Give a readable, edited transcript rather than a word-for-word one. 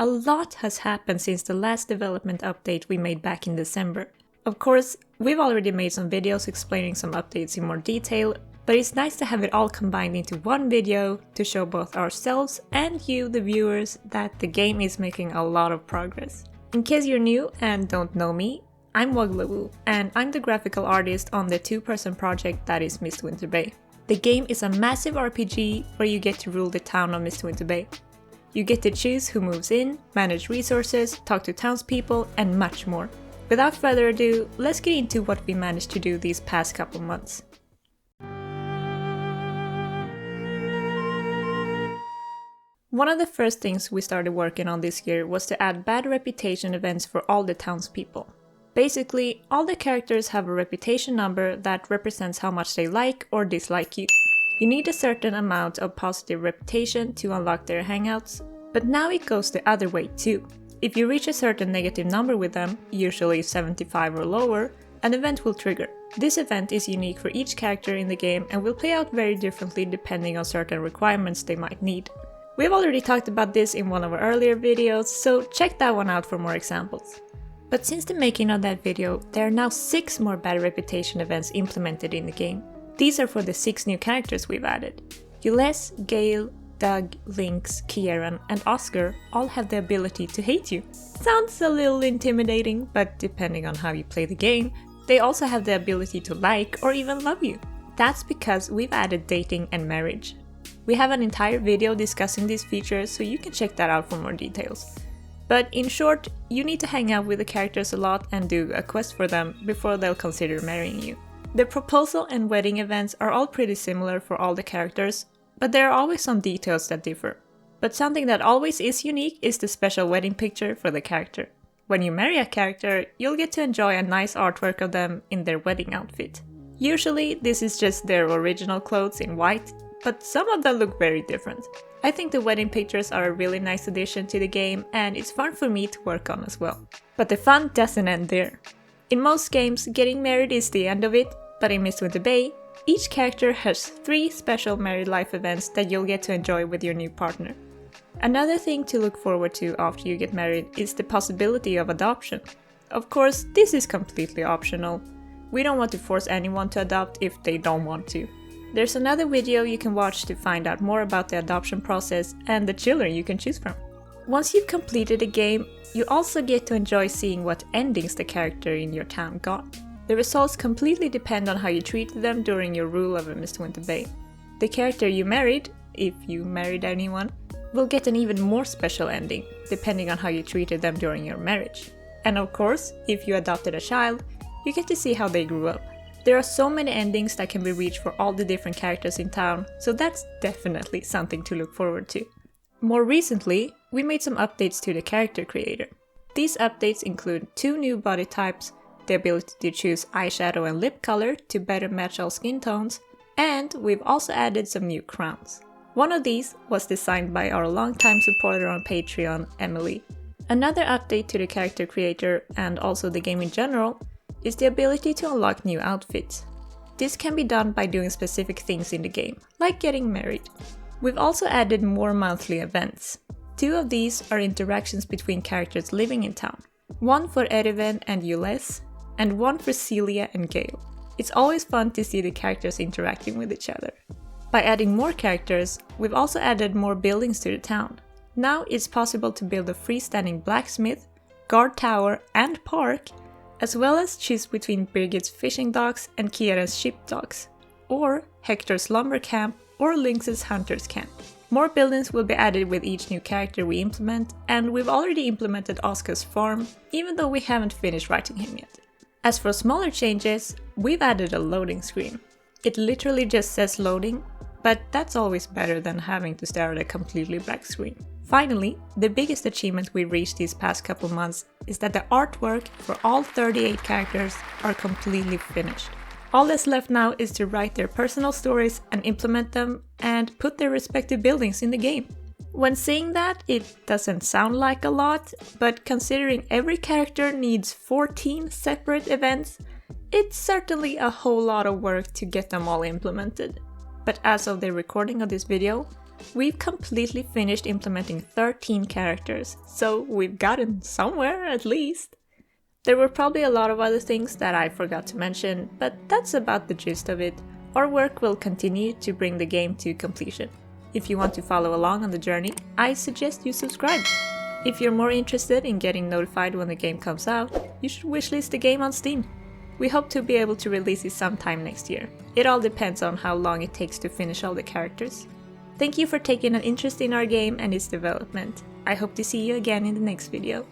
A lot has happened since the last development update we made back in December. Of course, we've already made some videos explaining some updates in more detail, but it's nice to have it all combined into one video to show both ourselves and you, the viewers, that the game is making a lot of progress. In case you're new and don't know me, I'm Wogglawooh, and I'm the graphical artist on the two-person project that is Mistwinter Bay. The game is a massive RPG where you get to rule the town of Mistwinter Bay. You get to choose who moves in, manage resources, talk to townspeople, and much more. Without further ado, let's get into what we managed to do these past couple months. One of the first things we started working on this year was to add bad reputation events for all the townspeople. Basically, all the characters have a reputation number that represents how much they like or dislike you. You need a certain amount of positive reputation to unlock their hangouts, but now it goes the other way too. If you reach a certain negative number with them, usually 75 or lower, an event will trigger. This event is unique for each character in the game and will play out very differently depending on certain requirements they might need. We've already talked about this in one of our earlier videos, so check that one out for more examples. But since the making of that video, there are now 6 more bad reputation events implemented in the game. These are for the 6 new characters we've added. Ulez, Gale, Doug, Lynx, Kieran, and Oscar all have the ability to hate you. Sounds a little intimidating, but depending on how you play the game, they also have the ability to like or even love you. That's because we've added dating and marriage. We have an entire video discussing these features, so you can check that out for more details. But in short, you need to hang out with the characters a lot and do a quest for them before they'll consider marrying you. The proposal and wedding events are all pretty similar for all the characters, but there are always some details that differ. But something that always is unique is the special wedding picture for the character. When you marry a character, you'll get to enjoy a nice artwork of them in their wedding outfit. Usually this is just their original clothes in white, but some of them look very different. I think the wedding pictures are a really nice addition to the game, and it's fun for me to work on as well. But the fun doesn't end there. In most games, getting married is the end of it, but in Mistwinter Bay, each character has 3 special married life events that you'll get to enjoy with your new partner. Another thing to look forward to after you get married is the possibility of adoption. Of course, this is completely optional. We don't want to force anyone to adopt if they don't want to. There's another video you can watch to find out more about the adoption process and the children you can choose from. Once you've completed a game, you also get to enjoy seeing what endings the character in your town got. The results completely depend on how you treated them during your rule over Mistwinter Bay. The character you married, if you married anyone, will get an even more special ending, depending on how you treated them during your marriage. And of course, if you adopted a child, you get to see how they grew up. There are so many endings that can be reached for all the different characters in town, so that's definitely something to look forward to. More recently, we made some updates to the character creator. These updates include 2 new body types, the ability to choose eyeshadow and lip color to better match all skin tones, and we've also added some new crowns. One of these was designed by our longtime supporter on Patreon, Emily. Another update to the character creator, and also the game in general, is the ability to unlock new outfits. This can be done by doing specific things in the game, like getting married. We've also added more monthly events. 2 of these are interactions between characters living in town. One for Eriven and Ulez, and one for Celia and Gale. It's always fun to see the characters interacting with each other. By adding more characters, we've also added more buildings to the town. Now it's possible to build a freestanding blacksmith, guard tower, and park, as well as choose between Birgit's fishing docks and Kieran's ship docks, or Hector's lumber camp or Lynx's hunter's camp. More buildings will be added with each new character we implement, and we've already implemented Oscar's farm, even though we haven't finished writing him yet. As for smaller changes, we've added a loading screen. It literally just says loading, but that's always better than having to stare at a completely black screen. Finally, the biggest achievement we reached these past couple months is that the artwork for all 38 characters are completely finished. All that's left now is to write their personal stories and implement them and put their respective buildings in the game. When saying that, it doesn't sound like a lot, but considering every character needs 14 separate events, it's certainly a whole lot of work to get them all implemented. But as of the recording of this video, We've completely finished implementing 13 characters, so we've gotten somewhere at least. There were probably a lot of other things that I forgot to mention, but that's about the gist of it. Our work will continue to bring the game to completion. If you want to follow along on the journey, I suggest you subscribe. If you're more interested in getting notified when the game comes out, you should wishlist the game on Steam. We hope to be able to release it sometime next year. It all depends on how long it takes to finish all the characters. Thank you for taking an interest in our game and its development. I hope to see you again in the next video.